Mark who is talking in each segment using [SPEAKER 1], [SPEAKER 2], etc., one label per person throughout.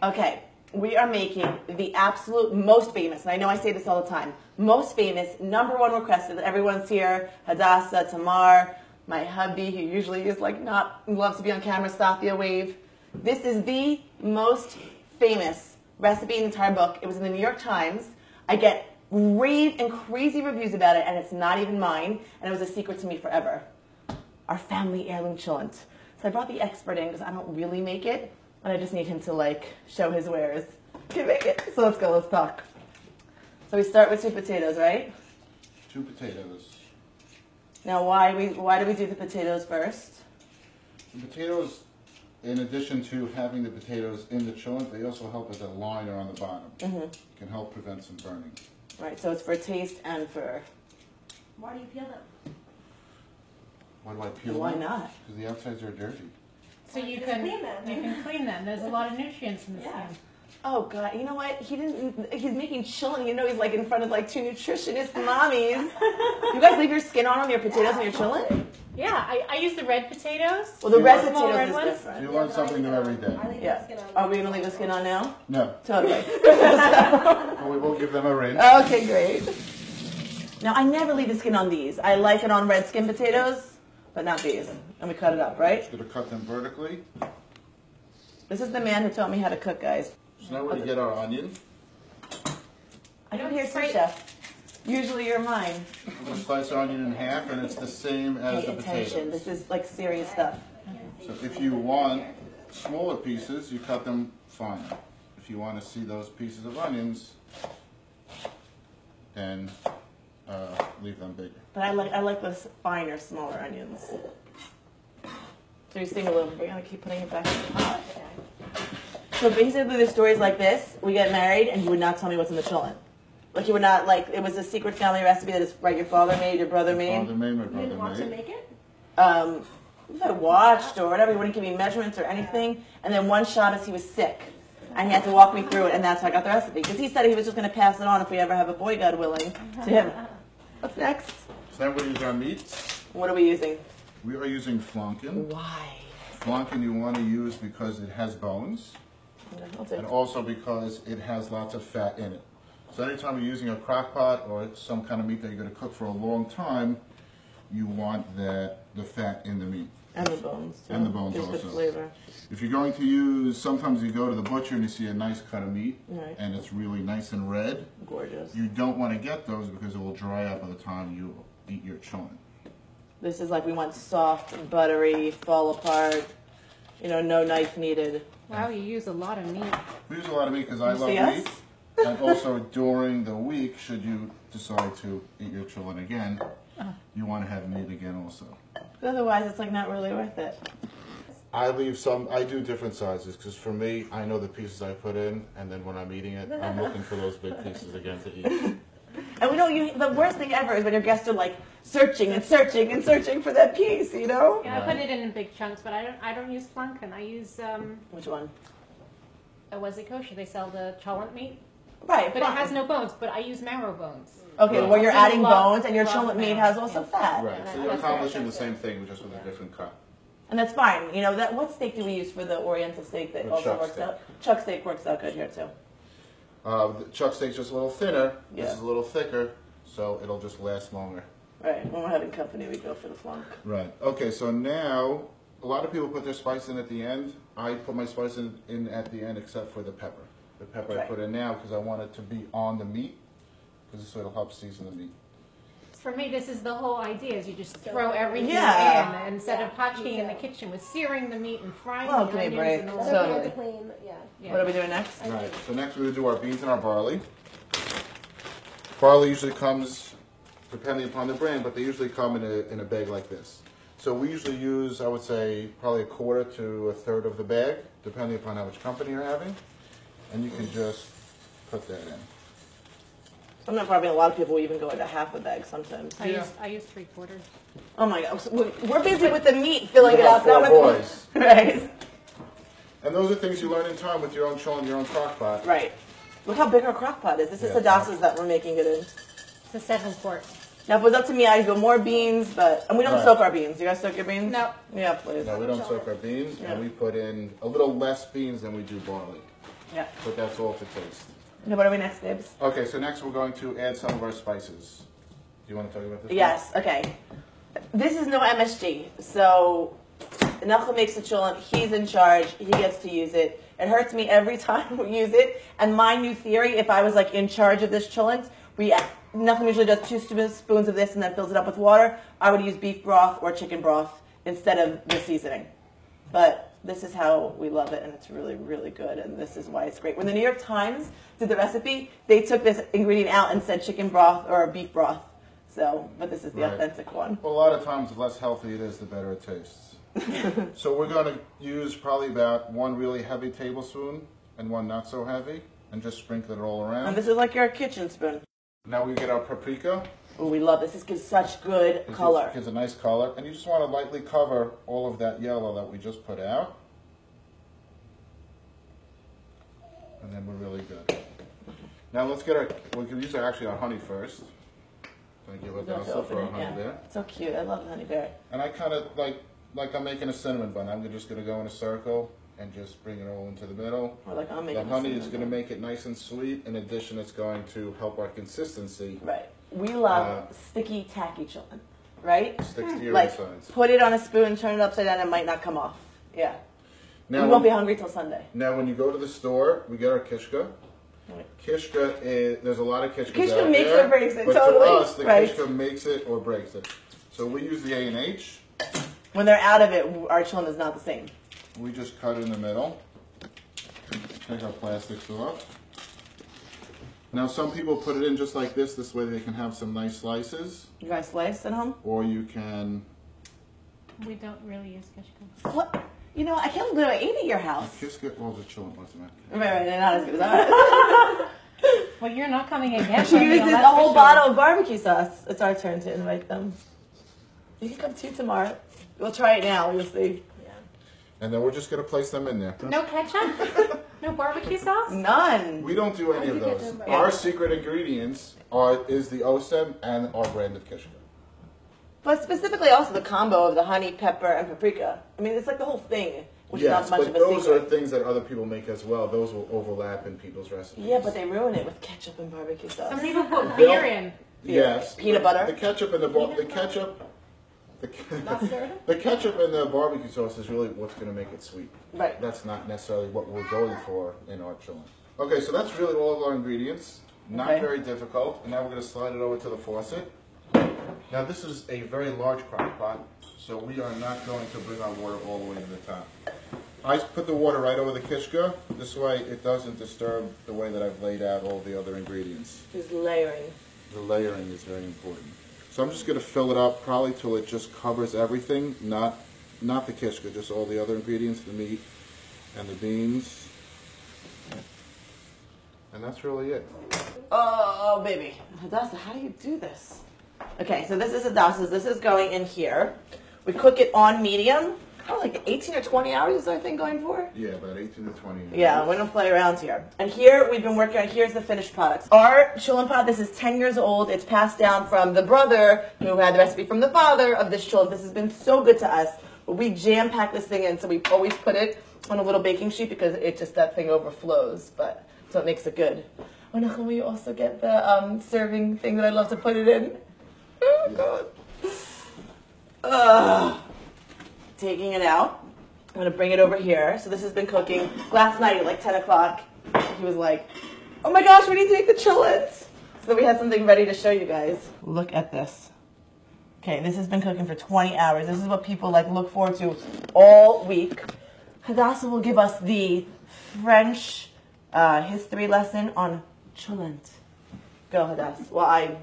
[SPEAKER 1] Okay, we are making the absolute most famous, and I know I say this all the time, most famous, #1 requested. Everyone's here. Hadassah, Tamar, my hubby, who usually is like not, loves to be on camera, Safia Wave. This is the most famous recipe in the entire book. It was in the New York Times. I get rave and crazy reviews about it, and it's not even mine, and it was a secret to me forever. Our family heirloom cholent. So I brought the expert in because I don't really make it, and I just need him to like show his wares. Can make it. So let's go, let's talk. So we start with 2 potatoes, right?
[SPEAKER 2] 2 potatoes.
[SPEAKER 1] Now why do we do the potatoes first?
[SPEAKER 2] The potatoes, in addition to having the potatoes in the cholent, they also help as a liner on the bottom. Can help prevent some burning.
[SPEAKER 1] Right, so it's for taste and for...
[SPEAKER 3] Why do you peel them?
[SPEAKER 2] Why do I peel
[SPEAKER 1] Why
[SPEAKER 2] them?
[SPEAKER 1] not?
[SPEAKER 2] Because the outsides are dirty.
[SPEAKER 4] So you can clean them. There's a lot of nutrients in the skin.
[SPEAKER 1] Oh God, you know what? He's making cholent. You know he's like in front of like 2 nutritionist mommies. You guys leave your skin on your potatoes and your cholent?
[SPEAKER 4] Yeah, I use the red potatoes.
[SPEAKER 1] Well, the red
[SPEAKER 4] Small
[SPEAKER 1] potatoes
[SPEAKER 4] red
[SPEAKER 1] is
[SPEAKER 4] ones.
[SPEAKER 1] different.
[SPEAKER 2] You learn something new every day.
[SPEAKER 3] I leave
[SPEAKER 1] Yeah.
[SPEAKER 3] the skin on.
[SPEAKER 1] Are we going to leave the skin on now?
[SPEAKER 2] No.
[SPEAKER 1] Totally.
[SPEAKER 2] Well, we will give them a rinse.
[SPEAKER 1] Okay, great. Now, I never leave the skin on these. I like it on red skin potatoes, but not these. And we cut it up, right?
[SPEAKER 2] Just going to cut them vertically.
[SPEAKER 1] This is the man who taught me how to cook, guys.
[SPEAKER 2] So now we're going to get our onion.
[SPEAKER 1] I don't hear sous chef. Usually you're mine.
[SPEAKER 2] We're going to slice our onion in half, and it's the same as
[SPEAKER 1] Pay
[SPEAKER 2] the
[SPEAKER 1] attention.
[SPEAKER 2] potatoes.
[SPEAKER 1] This is like serious stuff.
[SPEAKER 2] So if you want smaller pieces, you cut them finer. If you want to see those pieces of onions, then leave them bigger.
[SPEAKER 1] But I like those finer, smaller onions. So you're seeing a little, we're going to keep putting it back in the pot. So basically the story is like this. We get married and he would not tell me what's in the cholent. Like he would not, like, it was a secret family recipe that your father made, your brother made.
[SPEAKER 2] Father made, my
[SPEAKER 3] You
[SPEAKER 2] brother
[SPEAKER 3] didn't want to
[SPEAKER 2] made.
[SPEAKER 3] make it?
[SPEAKER 1] If I watched or whatever, he wouldn't give me measurements or anything. And then one Shabbos he was sick. And he had to walk me through it, and that's how I got the recipe. Because he said he was just going to pass it on if we ever have a boy, God willing, to him. What's next?
[SPEAKER 2] So now we use our meat.
[SPEAKER 1] What are we using?
[SPEAKER 2] We are using flanken.
[SPEAKER 1] Why?
[SPEAKER 2] Flanken you want to use because it has bones, and also because it has lots of fat in it. So anytime you're using a crock pot or some kind of meat that you're going to cook for a long time, you want the fat in the meat.
[SPEAKER 1] And the bones.
[SPEAKER 2] And the bones
[SPEAKER 1] Gives
[SPEAKER 2] also.
[SPEAKER 1] good flavor.
[SPEAKER 2] If you're going to use, sometimes you go to the butcher and you see a nice cut of meat,
[SPEAKER 1] Right.
[SPEAKER 2] and it's really nice and red.
[SPEAKER 1] Gorgeous.
[SPEAKER 2] You don't want to get those because it will dry up by the time you eat your cholent.
[SPEAKER 1] This is like we want soft and buttery, fall apart, you know, no knife needed.
[SPEAKER 4] Wow, you use a lot of meat.
[SPEAKER 2] We use a lot of meat because I
[SPEAKER 1] You
[SPEAKER 2] love
[SPEAKER 1] see us?
[SPEAKER 2] meat. And also during the week, should you decide to eat your cholent again, you want to have meat again also.
[SPEAKER 1] Otherwise, it's like not really worth it.
[SPEAKER 2] I leave some, I do different sizes because for me, I know the pieces I put in, and then when I'm eating it, I'm looking for those big pieces again to eat.
[SPEAKER 1] And we don't. The worst thing ever is when your guests are like searching and searching and searching for that piece. You know.
[SPEAKER 4] Yeah, I put it in big chunks, but I don't use flanken. I use
[SPEAKER 1] Which one?
[SPEAKER 4] was it Kosher? They sell the cholent meat,
[SPEAKER 1] Right,
[SPEAKER 4] but it has no bones. But I use marrow bones.
[SPEAKER 1] Okay,
[SPEAKER 2] Right.
[SPEAKER 1] where you're adding
[SPEAKER 4] Love-
[SPEAKER 1] bones, and your
[SPEAKER 4] love
[SPEAKER 1] cholent meat
[SPEAKER 4] marrow.
[SPEAKER 1] has also
[SPEAKER 4] Yeah.
[SPEAKER 1] fat.
[SPEAKER 2] Right, so you're accomplishing the same thing, but just with a different cut.
[SPEAKER 1] And that's fine. You know that. What steak do we use for the Oriental steak that
[SPEAKER 2] The
[SPEAKER 1] also
[SPEAKER 2] chuck
[SPEAKER 1] works
[SPEAKER 2] steak.
[SPEAKER 1] out? Chuck steak works out good here too.
[SPEAKER 2] The chuck steak's just a little thinner. This
[SPEAKER 1] Yeah.
[SPEAKER 2] is a little thicker, so it'll just last longer.
[SPEAKER 1] Right. When we're having company, we go for the flunk.
[SPEAKER 2] Right. Okay, so now, a lot of people put their spice in at the end. I put my spice in at the end except for the pepper. The pepper I
[SPEAKER 1] Right.
[SPEAKER 2] put in now because I want it to be on the meat, because this will help season the meat.
[SPEAKER 4] For me, this is the whole idea: is you just throw everything
[SPEAKER 1] Yeah.
[SPEAKER 4] in instead of potching in the kitchen with searing the meat and frying
[SPEAKER 1] Well,
[SPEAKER 4] the
[SPEAKER 1] give me a
[SPEAKER 4] onions
[SPEAKER 1] break.
[SPEAKER 4] and all
[SPEAKER 1] So-
[SPEAKER 4] that.
[SPEAKER 3] Other
[SPEAKER 1] Totally.
[SPEAKER 3] hands clean, yeah.
[SPEAKER 4] Yeah.
[SPEAKER 1] What are we doing next?
[SPEAKER 2] Right. So next we're going to do our beans and our barley. Barley usually comes, depending upon the brand, but they usually come in a bag like this. So we usually use, I would say, probably a quarter to a third of the bag, depending upon how much company you're having. And you can just put that in.
[SPEAKER 1] I'm not probably a lot of people will even go into half a bag sometimes.
[SPEAKER 4] I use 3/4.
[SPEAKER 1] Oh my God, we're busy with the meat, filling it
[SPEAKER 2] have
[SPEAKER 1] up, not
[SPEAKER 2] four
[SPEAKER 1] with
[SPEAKER 2] boys.
[SPEAKER 1] right,
[SPEAKER 2] And those are things you learn in time with your own cholent, your own crock pot.
[SPEAKER 1] right. Look how big our crock pot is. This is
[SPEAKER 2] Yeah.
[SPEAKER 1] Hadassah's that we're making it in.
[SPEAKER 4] It's a 7-quart.
[SPEAKER 1] Now, if it was up to me, I'd go more beans, and we don't
[SPEAKER 2] Right.
[SPEAKER 1] soak our beans. You guys soak your beans?
[SPEAKER 4] No.
[SPEAKER 1] Yeah, please.
[SPEAKER 2] No, we don't soak our beans,
[SPEAKER 1] Yeah.
[SPEAKER 2] and we put in a little less beans than we do barley.
[SPEAKER 1] Yeah.
[SPEAKER 2] but that's all to taste.
[SPEAKER 1] Now, what are we next, Dibs?
[SPEAKER 2] Okay, so next we're going to add some of our spices. Do you want to talk about this?
[SPEAKER 1] Yes, okay. This is no MSG, so Nachum makes the cholent. He's in charge. He gets to use it. It hurts me every time we use it. And my new theory, if I was like in charge of this cholent, Nachum usually does 2 spoons of this and then fills it up with water. I would use beef broth or chicken broth instead of the seasoning. But this is how we love it, and it's really, really good, and this is why it's great. When the New York Times did the recipe, they took this ingredient out and said chicken broth or beef broth. So, but this is the authentic one.
[SPEAKER 2] Well, a lot of times the less healthy it is, the better it tastes. So we're going to use probably about 1 really heavy tablespoon and 1 not so heavy, and just sprinkle it all around.
[SPEAKER 1] And this is like your kitchen spoon.
[SPEAKER 2] Now we get our paprika.
[SPEAKER 1] Oh, we love this. This gives such good color.
[SPEAKER 2] It gives a nice color. And you just want to lightly cover all of that yellow that we just put out. And then we're really good. Now let's get our, we can use actually our honey first. Thank you, Adasa, for our honey bear.
[SPEAKER 1] So cute. I love the honey bear.
[SPEAKER 2] And I kind of like I'm making a cinnamon bun. I'm just going to go in a circle and just bring it all into the middle.
[SPEAKER 1] Or like I'm making
[SPEAKER 2] the honey is going to make it nice and sweet. In addition, it's going to help our consistency.
[SPEAKER 1] Right. We love sticky, tacky cholent, right?
[SPEAKER 2] Sticks to your
[SPEAKER 1] like,
[SPEAKER 2] insides.
[SPEAKER 1] Put it on a spoon, turn it upside down, it might not come off. Yeah.
[SPEAKER 2] Now,
[SPEAKER 1] we won't be hungry till Sunday.
[SPEAKER 2] Now, when you go to the store, we get our kishka. Kishka is, there's a lot of kishkas
[SPEAKER 1] Kishka
[SPEAKER 2] out
[SPEAKER 1] makes
[SPEAKER 2] there,
[SPEAKER 1] or breaks it,
[SPEAKER 2] but
[SPEAKER 1] totally.
[SPEAKER 2] to us, the
[SPEAKER 1] right.
[SPEAKER 2] kishka makes it or breaks it. So we use the A&H.
[SPEAKER 1] When they're out of it, our cholent is not the same.
[SPEAKER 2] We just cut it in the middle. Take our plastics off. Now some people put it in just like this way they can have some nice slices.
[SPEAKER 1] You guys slice at home?
[SPEAKER 2] Or you can...
[SPEAKER 4] We don't really use kishka.
[SPEAKER 1] What? You know, I can't believe I ate at your house.
[SPEAKER 2] Kishka, well, the cholent wasn't that.
[SPEAKER 1] Right, they're not as good as ours.
[SPEAKER 4] Well, you're not coming again.
[SPEAKER 1] She uses a whole bottle of barbecue sauce. It's our turn to invite them. You can come too tomorrow. We'll try it now. You'll see. Yeah.
[SPEAKER 2] And then we're just going to place them in there.
[SPEAKER 4] No ketchup? No barbecue sauce?
[SPEAKER 1] None.
[SPEAKER 2] We don't do any of those. Our secret ingredients is the osem and our brand of kishka.
[SPEAKER 1] But specifically also the combo of the honey, pepper, and paprika. I mean, it's like the whole thing, which is not much of a
[SPEAKER 2] those
[SPEAKER 1] secret.
[SPEAKER 2] are things that other people make as well. Those will overlap in people's recipes.
[SPEAKER 1] Yeah, but they ruin it with ketchup and barbecue sauce.
[SPEAKER 4] Some people put beer in.
[SPEAKER 2] Yes.
[SPEAKER 1] Peanut butter.
[SPEAKER 2] The ketchup and the ketchup and the barbecue sauce is really what's going to make it sweet.
[SPEAKER 1] Right.
[SPEAKER 2] That's not necessarily what we're going for in our cholent. Okay, so that's really all of our ingredients. Not very difficult. And now we're going to slide it over to the faucet. Now this is a very large crock pot, so we are not going to bring our water all the way to the top. I put the water right over the kishka. This way it doesn't disturb the way that I've laid out all the other ingredients.
[SPEAKER 1] Just layering.
[SPEAKER 2] The layering is very important. So I'm just going to fill it up probably till it just covers everything, not the kishka, just all the other ingredients, the meat and the beans. And that's really it.
[SPEAKER 1] Oh, baby. Hadassah, how do you do this? Okay, so this is Hadassah's. This is going in here. We cook it on medium. Oh, like 18 or 20 hours is our thing going for?
[SPEAKER 2] Yeah, about 18 to 20 hours.
[SPEAKER 1] Yeah, we don't play around here. And here, we've been working on, here's the finished products. Our cholent pot, this is 10 years old. It's passed down from the brother who had the recipe from the father of this cholent. This has been so good to us. We jam-pack this thing in, so we always put it on a little baking sheet because it just, that thing overflows, but so it makes it good. Oh, no, we also get the serving thing that I love to put it in. Oh, God. Taking it out. I'm going to bring it over here. So this has been cooking. Last night at like 10 o'clock, he was like, oh my gosh, we need to make the cholent. So we had something ready to show you guys. Look at this. Okay, this has been cooking for 20 hours. This is what people like look forward to all week. Hadassah will give us the French history lesson on Cholent. Go, Hadassah. Well, I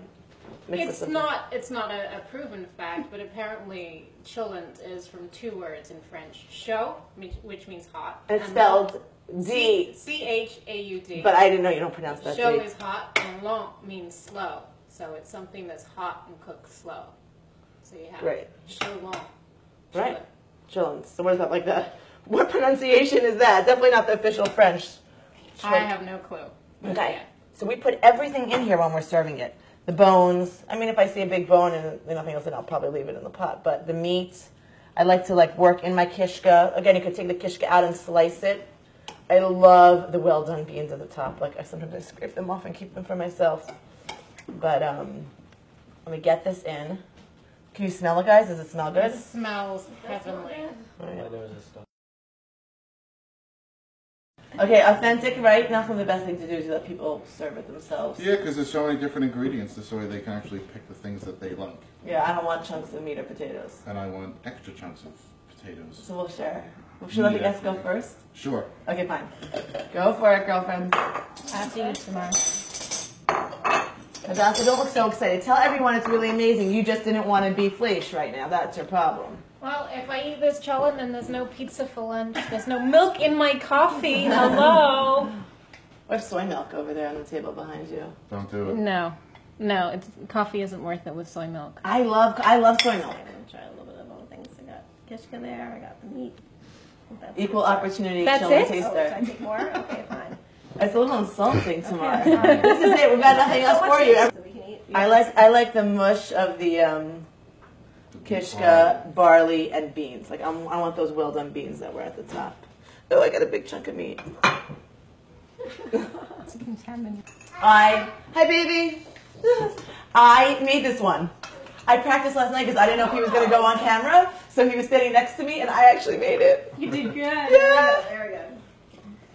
[SPEAKER 1] mix
[SPEAKER 4] It's not a proven fact, but apparently Cholent is from 2 words in French. Chaud, which means hot.
[SPEAKER 1] It's spelled D.
[SPEAKER 4] C-H-A-U-D.
[SPEAKER 1] But I didn't know you don't pronounce that.
[SPEAKER 4] Chaud is hot, and long means slow. So it's something that's hot and cooked slow. So you have chaud long.
[SPEAKER 1] Right. Cholent. So what is that like that? What pronunciation is that? Definitely not the official French.
[SPEAKER 4] I have no clue.
[SPEAKER 1] Okay. So we put everything in here when we're serving it. The bones. I mean, if I see a big bone and nothing else, then I'll probably leave it in the pot. But the meat, I like to like work in my kishka. Again, you could take the kishka out and slice it. I love the well done beans at the top. Like sometimes I scrape them off and keep them for myself. But let me get this in. Can you smell it, guys? Does it smell good?
[SPEAKER 4] It smells heavenly.
[SPEAKER 1] Okay, authentic, right? Not the best thing to do is let people serve it themselves.
[SPEAKER 2] Yeah, because there's so many different ingredients, this way they can actually pick the things that they like.
[SPEAKER 1] Yeah, I don't want chunks of meat or potatoes.
[SPEAKER 2] And I want extra chunks of potatoes.
[SPEAKER 1] So we'll share. Should we let the guests go first?
[SPEAKER 2] Sure.
[SPEAKER 1] Okay, fine. Go for it, girlfriends.
[SPEAKER 4] After you tomorrow.
[SPEAKER 1] Hadassah, don't look so excited. Tell everyone it's really amazing. You just didn't want to be flesh right now. That's your problem.
[SPEAKER 4] Well, if I eat this cholent, then there's no pizza for lunch. There's no milk in my coffee. Hello.
[SPEAKER 1] We have soy milk over there on the table behind you.
[SPEAKER 2] Don't do it.
[SPEAKER 4] No, coffee isn't worth it with soy milk.
[SPEAKER 1] I love soy milk.
[SPEAKER 3] I'm gonna try a little bit of all things. I got kishka there. I got the meat.
[SPEAKER 1] Equal opportunity.
[SPEAKER 4] That's
[SPEAKER 1] Cholent
[SPEAKER 4] it?
[SPEAKER 1] taster.
[SPEAKER 3] Oh, should I take more? Okay, fine.
[SPEAKER 1] It's a little insulting tomorrow. This is it. We've got nothing else for you.
[SPEAKER 3] So we can eat.
[SPEAKER 1] I like the mush of the kishka, barley, and beans. Like I want those well done beans that were at the top. Oh, I got a big chunk of meat.
[SPEAKER 4] It's contaminated.
[SPEAKER 1] Hi baby. I made this one. I practiced last night because I didn't know if he was going to go on camera, so he was standing next to me, and I actually made it.
[SPEAKER 4] You did good.
[SPEAKER 1] Yeah.
[SPEAKER 3] Very good.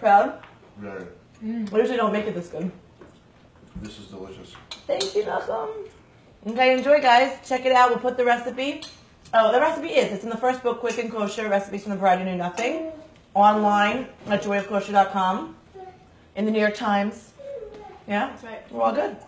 [SPEAKER 1] Proud?
[SPEAKER 2] Very.
[SPEAKER 1] I usually don't make it this good.
[SPEAKER 2] This is delicious.
[SPEAKER 1] Thank you, Malcolm. Okay, enjoy, guys. Check it out. We'll put the recipe. Oh, the recipe it's in the first book, Quick and Kosher, Recipes from the Bride Who Knew Nothing, online at joyofkosher.com, in the New York Times. Yeah?
[SPEAKER 3] That's right.
[SPEAKER 1] We're all good.